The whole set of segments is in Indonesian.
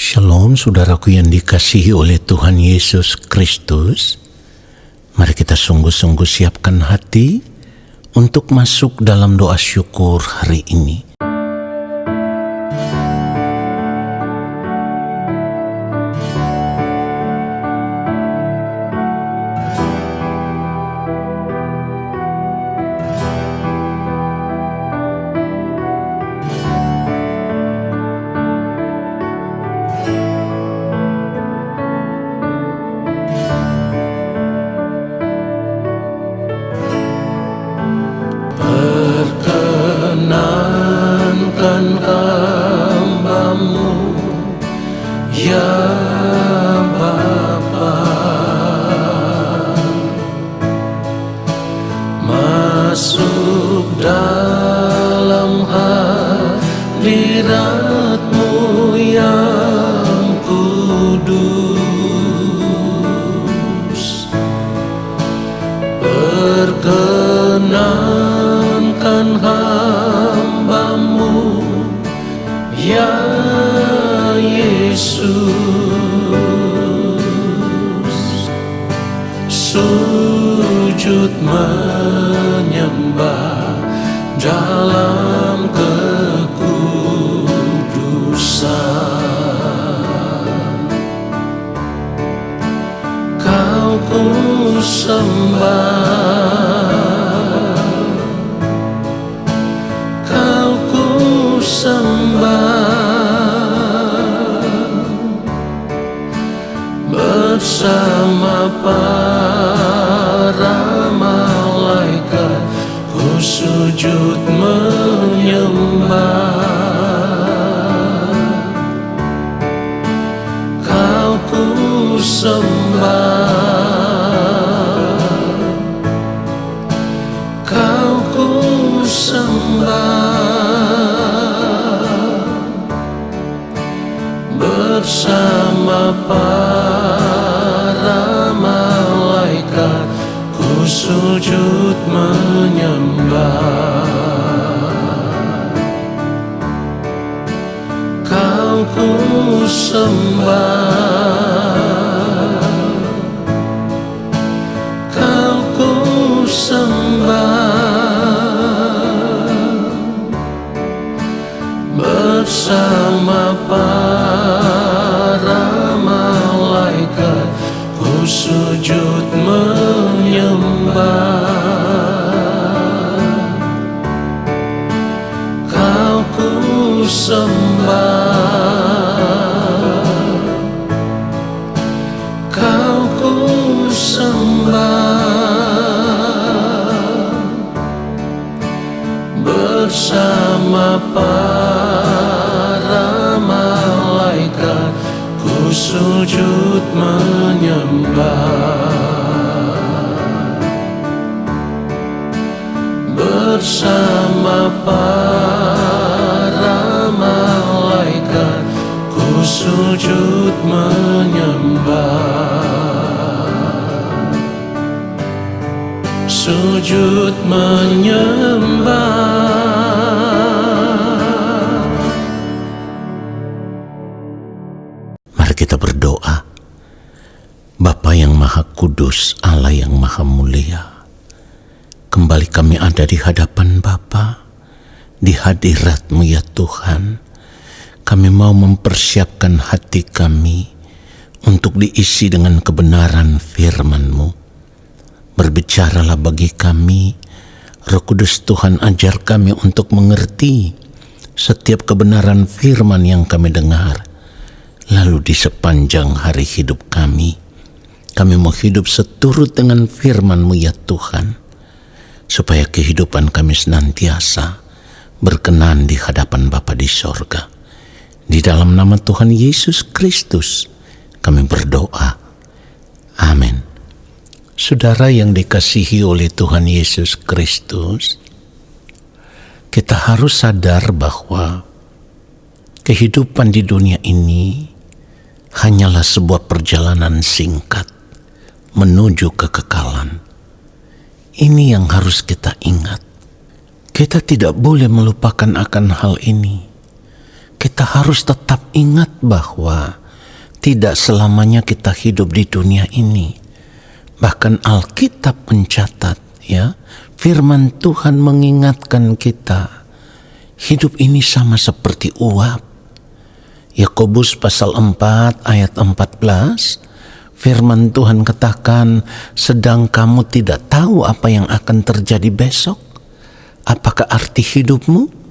Shalom saudaraku yang dikasihi oleh Tuhan Yesus Kristus. Mari kita sungguh-sungguh siapkan hati untuk masuk dalam doa syukur hari ini. Perkenankan hamba-Mu, ya Bapa, masuk dalam hadirat-Mu yang kudus. Perkenankan hamba-Mu, ya Yesus, sujud menyembah dalam kekudusan. Kau ku sembah, Kau ku sembah, bersama para malaikat ku sujud menyembah. Kau ku sembah, Kau ku sembah, bersama para malaikat ku sujud menyembah. Kau ku sembah, Kau ku sembah, bersama para malaikat ku sujud menyembah. Kau ku sembah, Kau ku sembah, bersama para malaikat ku sujud menyembah. Bersama para malaikat ku sujud menyembah. Sujud menyembah. Mari kita berdoa. Bapa yang Maha Kudus, Allah yang Maha Mulia, kembali kami ada di hadapan Bapa, di hadirat-Mu ya Tuhan. Kami mau mempersiapkan hati kami untuk diisi dengan kebenaran firman-Mu. Berbicaralah bagi kami, Roh Kudus Tuhan, ajar kami untuk mengerti setiap kebenaran firman yang kami dengar. Lalu di sepanjang hari hidup kami mau hidup seturut dengan firman-Mu ya Tuhan, supaya kehidupan kami senantiasa berkenan di hadapan Bapa di sorga. Di dalam nama Tuhan Yesus Kristus kami berdoa. Amin. Saudara yang dikasihi oleh Tuhan Yesus Kristus, kita harus sadar bahwa kehidupan di dunia ini hanyalah sebuah perjalanan singkat menuju kekekalan. Ini yang harus kita ingat. Kita tidak boleh melupakan akan hal ini. kita harus tetap ingat bahwa tidak selamanya kita hidup di dunia ini. Bahkan Alkitab mencatat, ya, firman Tuhan mengingatkan kita, hidup ini sama seperti uap. Yakobus pasal 4 ayat 14, firman Tuhan katakan, sedang kamu tidak tahu apa yang akan terjadi besok. Apakah arti hidupmu?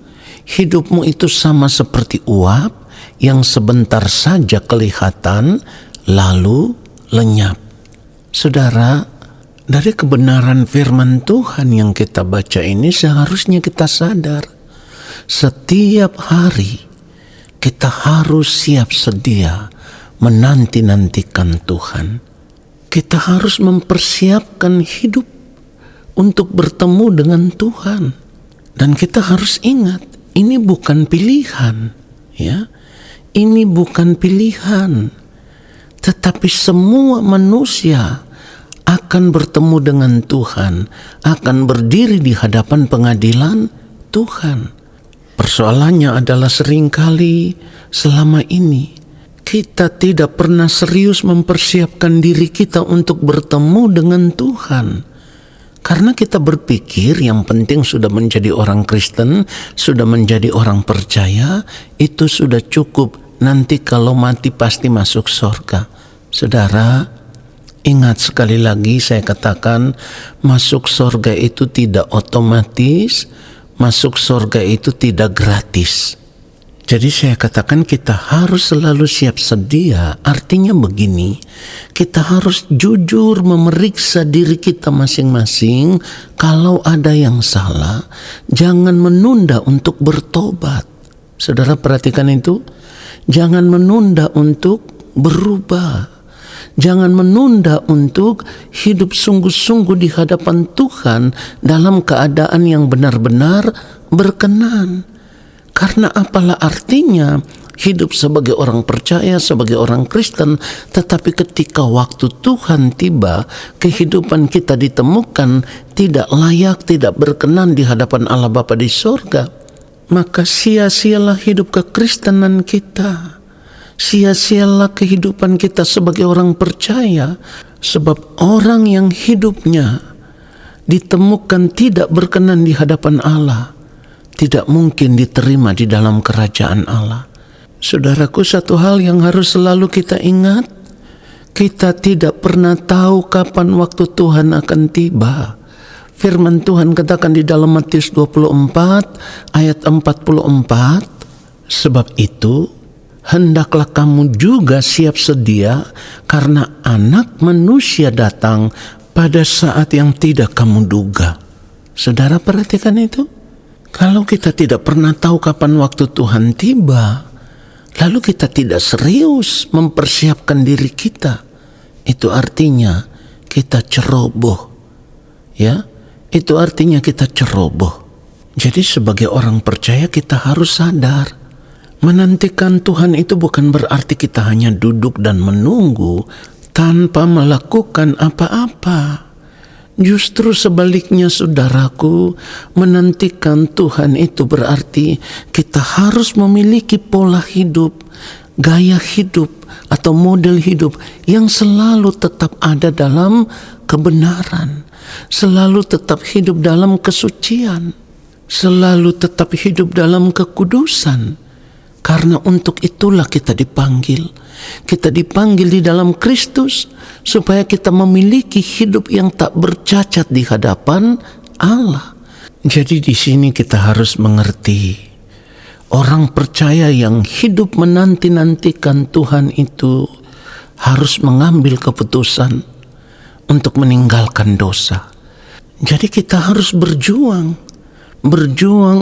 Hidupmu itu sama seperti uap yang sebentar saja kelihatan lalu lenyap. Saudara, dari kebenaran firman Tuhan yang kita baca ini seharusnya kita sadar, setiap hari kita harus siap sedia menanti-nantikan Tuhan. Kita harus mempersiapkan hidup untuk bertemu dengan Tuhan. Dan kita harus ingat, ini bukan pilihan, ya. Ini bukan pilihan. Tetapi semua manusia akan bertemu dengan Tuhan, akan berdiri di hadapan pengadilan Tuhan. Persoalannya adalah seringkali selama ini kita tidak pernah serius mempersiapkan diri kita untuk bertemu dengan Tuhan. Karena kita berpikir yang penting sudah menjadi orang Kristen, sudah menjadi orang percaya, itu sudah cukup. Nanti kalau mati pasti masuk surga. Saudara, ingat sekali lagi saya katakan, masuk surga itu tidak otomatis, masuk surga itu tidak gratis. Jadi saya katakan kita harus selalu siap sedia. Artinya begini, kita harus jujur memeriksa diri kita masing-masing. Kalau ada yang salah, jangan menunda untuk bertobat. Saudara perhatikan itu, jangan menunda untuk berubah. Jangan menunda untuk hidup sungguh-sungguh di hadapan Tuhan dalam keadaan yang benar-benar berkenan. Karena apalah artinya hidup sebagai orang percaya, sebagai orang Kristen, tetapi ketika waktu Tuhan tiba, kehidupan kita ditemukan tidak layak, tidak berkenan di hadapan Allah Bapa di sorga, maka sia-sialah hidup kekristenan kita. Sia-sialah kehidupan kita sebagai orang percaya. Sebab orang yang hidupnya ditemukan tidak berkenan di hadapan Allah, tidak mungkin diterima di dalam kerajaan Allah. Saudaraku, satu hal yang harus selalu kita ingat, kita tidak pernah tahu kapan waktu Tuhan akan tiba. Firman Tuhan katakan di dalam Matius 24 ayat 44, sebab itu hendaklah kamu juga siap sedia, karena Anak Manusia datang pada saat yang tidak kamu duga. Saudara perhatikan itu. Kalau kita tidak pernah tahu kapan waktu Tuhan tiba, lalu kita tidak serius mempersiapkan diri kita, itu artinya kita ceroboh. Ya, itu artinya kita ceroboh. Jadi sebagai orang percaya kita harus sadar, menantikan Tuhan itu bukan berarti kita hanya duduk dan menunggu tanpa melakukan apa-apa. Justru sebaliknya saudaraku, menantikan Tuhan itu berarti kita harus memiliki pola hidup, gaya hidup atau model hidup yang selalu tetap ada dalam kebenaran, selalu tetap hidup dalam kesucian, selalu tetap hidup dalam kekudusan. Karena untuk itulah kita dipanggil. Kita dipanggil di dalam Kristus supaya kita memiliki hidup yang tak bercacat di hadapan Allah. Jadi di sini kita harus mengerti, orang percaya yang hidup menanti-nantikan Tuhan itu harus mengambil keputusan untuk meninggalkan dosa. Jadi kita harus berjuang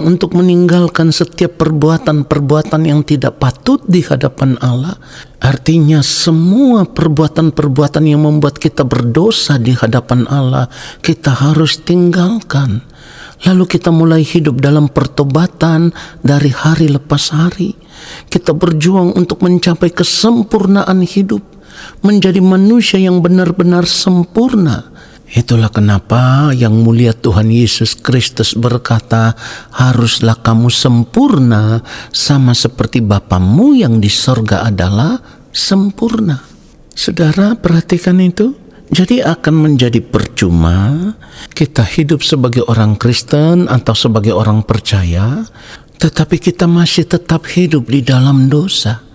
untuk meninggalkan setiap perbuatan-perbuatan yang tidak patut di hadapan Allah. Artinya semua perbuatan-perbuatan yang membuat kita berdosa di hadapan Allah, kita harus tinggalkan. Lalu kita mulai hidup dalam pertobatan dari hari lepas hari. Kita berjuang untuk mencapai kesempurnaan hidup, menjadi manusia yang benar-benar sempurna. Itulah kenapa yang mulia Tuhan Yesus Kristus berkata, haruslah kamu sempurna sama seperti Bapamu yang di sorga adalah sempurna. Saudara, perhatikan itu. Jadi akan menjadi percuma kita hidup sebagai orang Kristen atau sebagai orang percaya, tetapi kita masih tetap hidup di dalam dosa.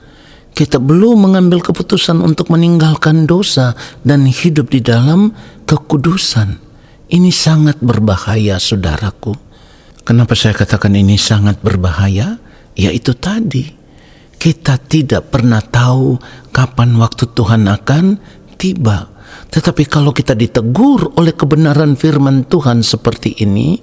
Kita belum mengambil keputusan untuk meninggalkan dosa dan hidup di dalam kekudusan. Ini sangat berbahaya, saudaraku. Kenapa saya katakan ini sangat berbahaya? Yaitu tadi, kita tidak pernah tahu kapan waktu Tuhan akan tiba. Tetapi kalau kita ditegur oleh kebenaran firman Tuhan seperti ini,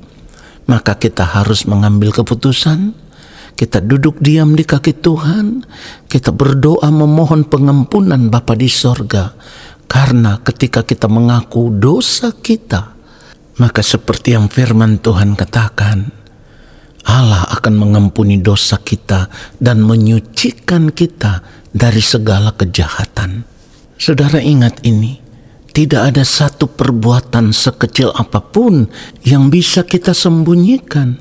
maka kita harus mengambil keputusan. Kita duduk diam di kaki Tuhan. Kita berdoa memohon pengampunan Bapa di sorga. Karena ketika kita mengaku dosa kita, maka seperti yang firman Tuhan katakan, Allah akan mengampuni dosa kita dan menyucikan kita dari segala kejahatan. Saudara, ingat ini. Tidak ada satu perbuatan sekecil apapun yang bisa kita sembunyikan.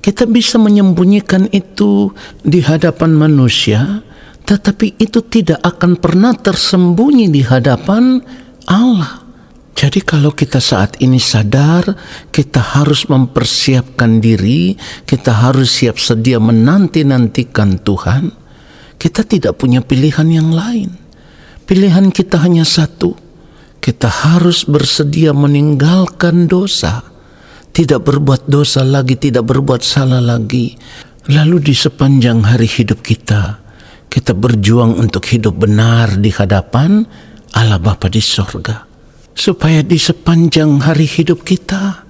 Kita bisa menyembunyikan itu di hadapan manusia, tetapi itu tidak akan pernah tersembunyi di hadapan Allah. Jadi kalau kita saat ini sadar, kita harus mempersiapkan diri, kita harus siap sedia menanti-nantikan Tuhan. Kita tidak punya pilihan yang lain. Pilihan kita hanya satu. Kita harus bersedia meninggalkan dosa, tidak berbuat dosa lagi, tidak berbuat salah lagi. Lalu di sepanjang hari hidup kita, kita berjuang untuk hidup benar di hadapan Allah Bapa di sorga. Supaya di sepanjang hari hidup kita,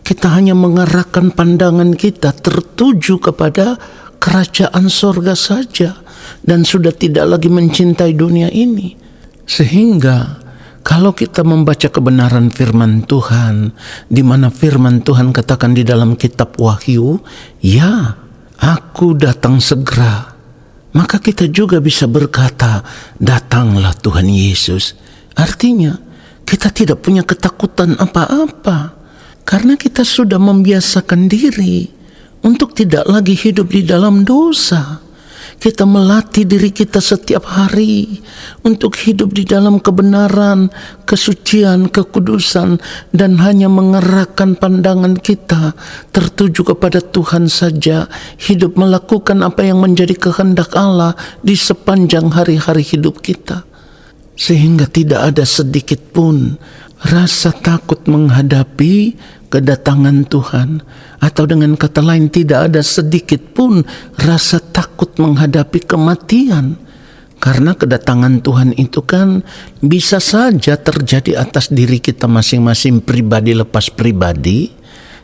kita hanya mengarahkan pandangan kita tertuju kepada kerajaan sorga saja, dan sudah tidak lagi mencintai dunia ini. Sehingga kalau kita membaca kebenaran firman Tuhan, di mana firman Tuhan katakan di dalam kitab Wahyu, ya, aku datang segera. Maka kita juga bisa berkata, datanglah Tuhan Yesus. Artinya, kita tidak punya ketakutan apa-apa. Karena kita sudah membiasakan diri untuk tidak lagi hidup di dalam dosa. Kita melatih diri kita setiap hari untuk hidup di dalam kebenaran, kesucian, kekudusan, dan hanya mengerahkan pandangan kita tertuju kepada Tuhan saja, hidup melakukan apa yang menjadi kehendak Allah di sepanjang hari-hari hidup kita. Sehingga tidak ada sedikit pun rasa takut menghadapi kedatangan Tuhan, atau dengan kata lain tidak ada sedikit pun rasa takut menghadapi kematian, karena kedatangan Tuhan itu kan bisa saja terjadi atas diri kita masing-masing pribadi lepas pribadi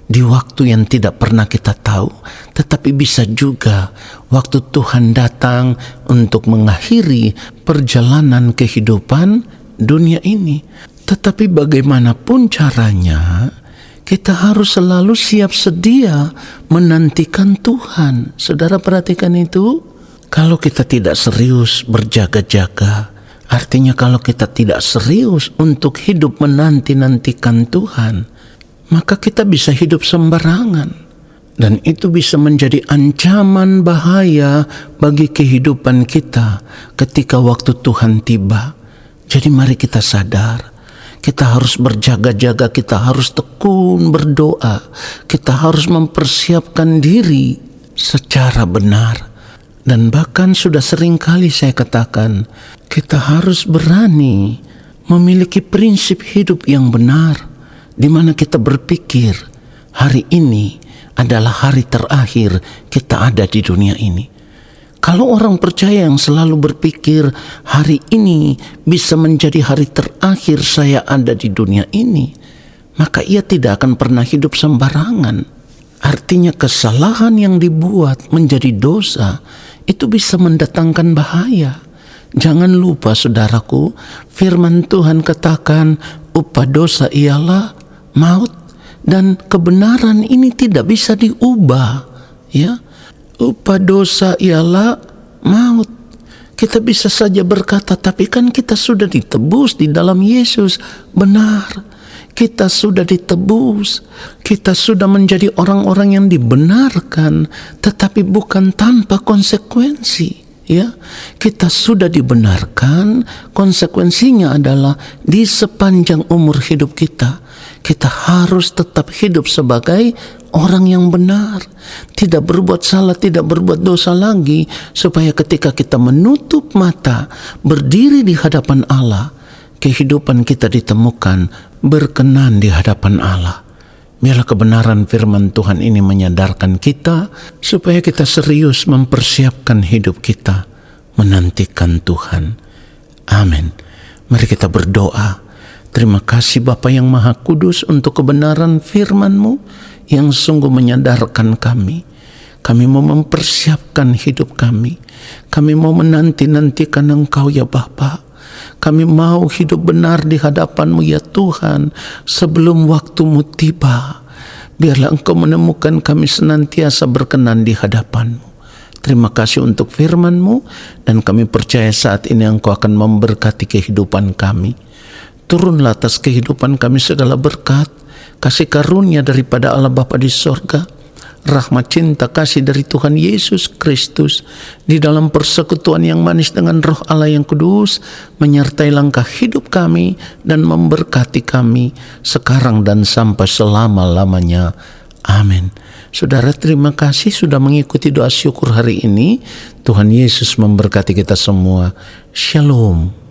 di waktu yang tidak pernah kita tahu, tetapi bisa juga waktu Tuhan datang untuk mengakhiri perjalanan kehidupan dunia ini. Tetapi bagaimanapun caranya, kita harus selalu siap sedia menantikan Tuhan. Saudara, perhatikan itu. Kalau kita tidak serius berjaga-jaga, artinya kalau kita tidak serius untuk hidup menanti-nantikan Tuhan, maka kita bisa hidup sembarangan. Dan itu bisa menjadi ancaman bahaya bagi kehidupan kita ketika waktu Tuhan tiba. Jadi mari kita sadar. Kita harus berjaga-jaga, kita harus tekun berdoa, kita harus mempersiapkan diri secara benar. Dan bahkan sudah sering kali saya katakan, kita harus berani memiliki prinsip hidup yang benar, di mana kita berpikir hari ini adalah hari terakhir kita ada di dunia ini. Kalau orang percaya yang selalu berpikir hari ini bisa menjadi hari terakhir saya ada di dunia ini, maka ia tidak akan pernah hidup sembarangan. Artinya kesalahan yang dibuat menjadi dosa itu bisa mendatangkan bahaya. Jangan lupa saudaraku, firman Tuhan katakan upah dosa ialah maut, dan kebenaran ini tidak bisa diubah, ya. Upah dosa ialah maut. Kita bisa saja berkata, tapi kan kita sudah ditebus di dalam Yesus. Benar, kita sudah ditebus, kita sudah menjadi orang-orang yang dibenarkan, tetapi bukan tanpa konsekuensi. Ya, kita sudah dibenarkan, konsekuensinya adalah di sepanjang umur hidup kita harus tetap hidup sebagai orang yang benar, tidak berbuat salah, tidak berbuat dosa lagi, supaya ketika kita menutup mata, berdiri di hadapan Allah, kehidupan kita ditemukan berkenan di hadapan Allah. Biarlah kebenaran firman Tuhan ini menyadarkan kita supaya kita serius mempersiapkan hidup kita menantikan Tuhan. Amin. Mari kita berdoa. Terima kasih Bapa yang Maha Kudus untuk kebenaran firman-Mu yang sungguh menyadarkan kami. Kami mau mempersiapkan hidup kami. Kami mau menanti-nantikan Engkau ya Bapa. Kami mau hidup benar di hadapan-Mu ya Tuhan sebelum waktu-Mu tiba. Biarlah Engkau menemukan kami senantiasa berkenan di hadapan-Mu. Terima kasih untuk firman-Mu, dan kami percaya saat ini Engkau akan memberkati kehidupan kami. Turunlah atas kehidupan kami segala berkat, kasih karunia daripada Allah Bapa di sorga, rahmat cinta kasih dari Tuhan Yesus Kristus di dalam persekutuan yang manis dengan Roh Allah yang kudus menyertai langkah hidup kami dan memberkati kami sekarang dan sampai selama-lamanya. Amin. Saudara, terima kasih sudah mengikuti doa syukur hari ini. Tuhan Yesus memberkati kita semua. Shalom.